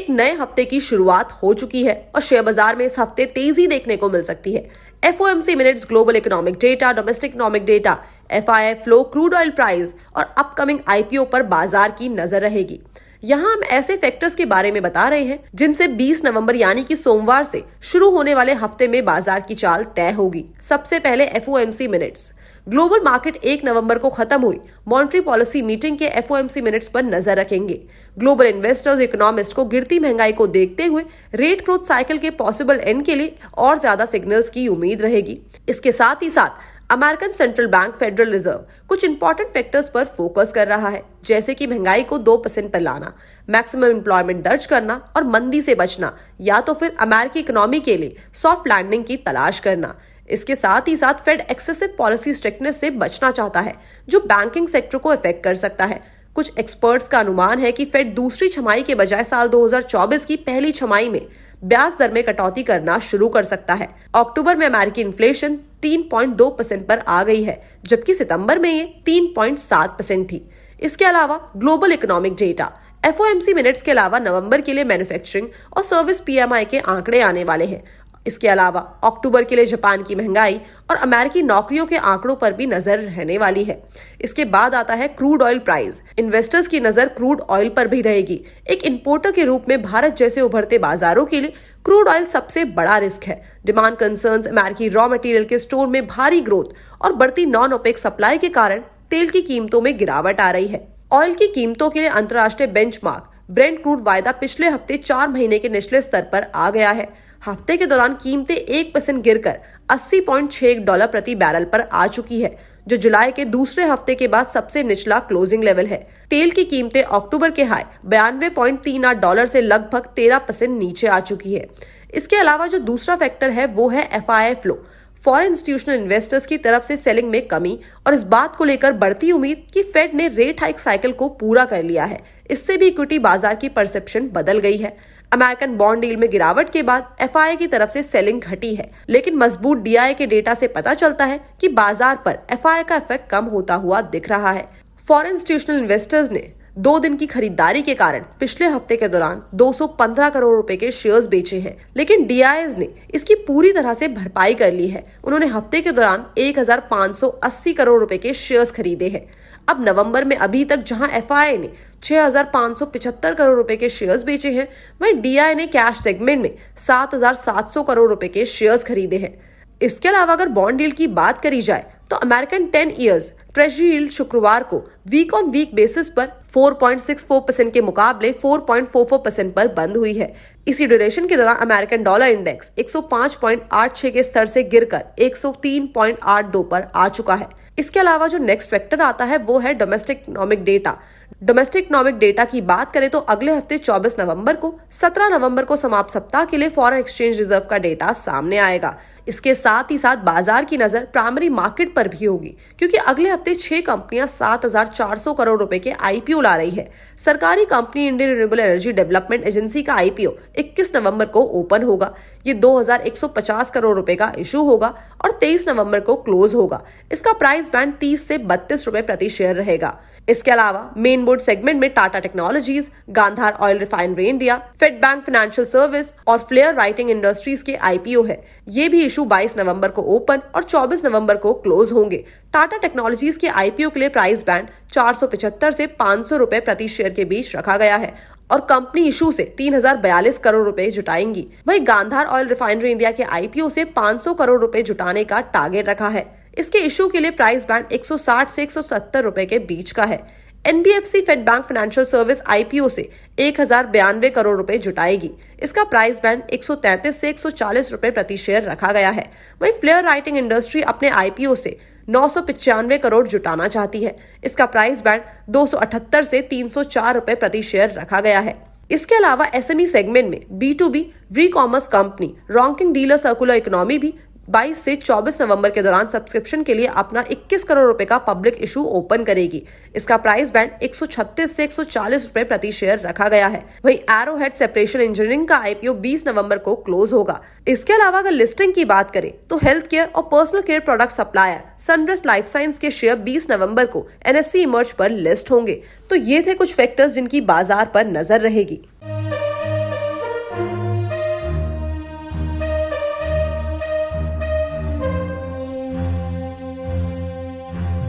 एक नए हफ्ते की शुरुआत हो चुकी है और शेयर बाजार में इस हफ्ते तेजी देखने को मिल सकती है। FOMC minutes, global economic data, domestic economic data, FII flow, crude oil price और अपकमिंग IPO पर बाजार की नजर रहेगी। यहाँ हम ऐसे फैक्टर्स के बारे में बता रहे हैं जिनसे 20 नवंबर यानी कि सोमवार से शुरू होने वाले हफ्ते में बाजार की चाल तय होगी। सबसे पहले FOMC मिनट्स। ग्लोबल मार्केट 1 नवंबर को खत्म हुई मॉनेटरी पॉलिसी मीटिंग के FOMC मिनट्स पर नजर रखेंगे। ग्लोबल इन्वेस्टर्स, इकोनॉमिस्ट को गिरती महंगाई को देखते हुए रेट ग्रोथ साइकिल के पॉसिबल एंड के लिए और ज्यादा सिग्नल्स की उम्मीद रहेगी। इसके साथ ही साथ American central bank federal reserve कुछ इंपॉर्टेंट फैक्टर्स पर फोकस कर रहा है, जैसे कि महंगाई को 2% पर लाना, मैक्सिमम एम्प्लॉयमेंट दर्ज करना और मंदी से बचना, या तो फिर अमेरिकी इकोनॉमी के लिए सॉफ्ट लैंडिंग की तलाश करना। इसके साथ ही साथ फेड एक्सेसिव पॉलिसी स्ट्रिक्टनेस से बचना चाहता है, जो बैंकिंग सेक्टर को इफेक्ट कर सकता है। कुछ एक्सपर्ट्स का अनुमान है कि फेड दूसरी छमाही के बजाय साल 2024 की पहली छमाही में ब्याज दर में कटौती करना शुरू कर सकता है। अक्टूबर में अमेरिकी इन्फ्लेशन 3.2% पर आ गई है, जबकि सितंबर में ये 3.7% थी। इसके अलावा global economic data, FOMC minutes के अलावा नवंबर के लिए मैन्युफैक्चरिंग और सर्विस PMI के आंकड़े आने वाले हैं। इसके अलावा अक्टूबर के लिए जापान की महंगाई और अमेरिकी नौकरियों के आंकड़ों पर भी नजर रहने वाली है। इसके बाद आता है क्रूड ऑयल प्राइस। इन्वेस्टर्स की नजर क्रूड ऑयल पर भी रहेगी। एक इंपोर्टर के रूप में भारत जैसे उभरते बाजारों के लिए क्रूड ऑयल सबसे बड़ा रिस्क है। डिमांड कंसर्न्स, अमेरिकी रॉ मटेरियल के स्टोर में भारी ग्रोथ और बढ़ती नॉन ओपेक सप्लाई के कारण तेल की कीमतों में गिरावट आ रही है। ऑयल की कीमतों के लिए अंतर्राष्ट्रीय बेंचमार्क ब्रेंट क्रूड वायदा पिछले हफ्ते 4 महीने के निचले स्तर पर आ गया है। हफ्ते के दौरान कीमतें 1% गिरकर $80.6 प्रति बैरल पर आ चुकी है, जो जुलाई के दूसरे हफ्ते के बाद सबसे निचला क्लोजिंग लेवल है। तेल की कीमतें अक्टूबर के हाई $92.38 से लगभग 13% नीचे आ चुकी है। इसके अलावा जो दूसरा फैक्टर है वो है FII flow. Foreign institutional investors की तरफ से सेलिंग में कमी और इस बात को लेकर बढ़ती उम्मीद कि फेड ने रेट हाइक साइकिल को पूरा कर लिया है। इससे भी इक्विटी बाजार की परसेप्शन बदल गई है। अमेरिकन बॉन्ड डील में गिरावट के बाद FII की तरफ से सेलिंग घटी है, लेकिन मजबूत DI के डेटा से पता चलता है कि बाजार पर FII का इफेक्ट कम होता हुआ दिख रहा है। फॉरेन इंस्टीट्यूशनल इन्वेस्टर्स ने 2 दिन की खरीदारी के कारण पिछले हफ्ते के दौरान 215 करोड़ रुपए के शेयर्स बेचे हैं, लेकिन DIs ने इसकी पूरी तरह से भरपाई कर ली है। उन्होंने हफ्ते के दौरान 1580 करोड़ रुपए के शेयर्स खरीदे हैं। अब नवंबर में अभी तक जहां FII ने 6575 करोड़ रुपए के शेयर्स बेचे हैं, वहीं DI ने कैश सेगमेंट में 7700 करोड़ रुपए के शेयर्स खरीदे हैं। इसके अलावा अगर बॉन्ड डील की बात करी जाए तो अमेरिकन 10 इयर्स ट्रेजरी यील्ड शुक्रवार को वीक ऑन वीक बेसिस पर 4.64% के मुकाबले 4.44% पर बंद हुई है। इसी ड्यूरेशन के दौरान अमेरिकन डॉलर इंडेक्स 105.86 के स्तर से गिरकर 103.82 पर आ चुका है। इसके अलावा जो नेक्स्ट फैक्टर आता है वो है domestic economic data. Domestic economic data की बात करें तो अगले हफ्ते 24 नवंबर को 17 नवंबर को समाप्त सप्ताह के लिए फॉरेन एक्सचेंज रिजर्व का डेटा सामने आएगा। इसके साथ ही साथ बाजार की नजर प्राइमरी मार्केट पर भी होगी, क्योंकि अगले हफ्ते 6 कंपनियां 7400 करोड़ रुपए के IPO ला रही है। सरकारी company Indian renewable energy development agency का IPO 21 नवंबर को ओपन होगा। ये 2150 करोड़ रुपए का इशू होगा और 23 नवंबर को क्लोज होगा। इसका प्राइस बैंड 30 से 32 रुपए प्रति शेयर रहेगा। इसके अलावा मेन बोर्ड सेगमेंट में Tata technologies, Gandhar oil refinery India, fed bank financial service और फ्लेयर राइटिंग इंडस्ट्रीज के IPO है। ये भी इशू 22 नवंबर को ओपन और 24 नवंबर को क्लोज होंगे। टाटा टेक्नोलॉजीज के IPO के लिए प्राइस बैंड 475 से 500 रुपए प्रति शेयर के बीच रखा गया है और कंपनी इशू से 3042 करोड़ रुपए जुटाएंगी। वहीं गांधार ऑयल रिफाइनरी इंडिया के IPO से 500 करोड़ रुपए जुटाने का टारगेट रखा है। इसके इशू के लिए प्राइस बैंड 160 से 170 रुपए के बीच का है। NBFC fed bank financial service IPO से 1092 करोड़ रुपए जुटाएगी। इसका प्राइस बैंड 133 से 140 रुपए प्रति शेयर रखा गया है। वहीं फ्लेयर राइटिंग इंडस्ट्री अपने IPO से 995 करोड़ जुटाना चाहती है। इसका प्राइस बैंड 278 से 304 रुपए प्रति शेयर रखा गया है। इसके अलावा SME सेगमेंट में B2B री कॉमर्स कंपनी रॉन्किंग डीलर सर्कुलर इकोनॉमी भी 22 से 24 नवंबर के दौरान सब्सक्रिप्शन के लिए अपना 21 करोड़ रुपए का पब्लिक इशू ओपन करेगी। इसका प्राइस बैंड 136 से 140 रुपए प्रति शेयर रखा गया है। वहीं एरोहेड सेपरेशन इंजीनियरिंग का IPO 20 नवंबर को क्लोज होगा। इसके अलावा अगर लिस्टिंग की बात करें तो हेल्थ केयर और personal care product supplier Sunrest life science के शेयर 20 नवंबर को NSE इमर्ज पर लिस्ट होंगे। तो ये थे कुछ फैक्टर्स जिनकी बाजार पर नजर रहेगी।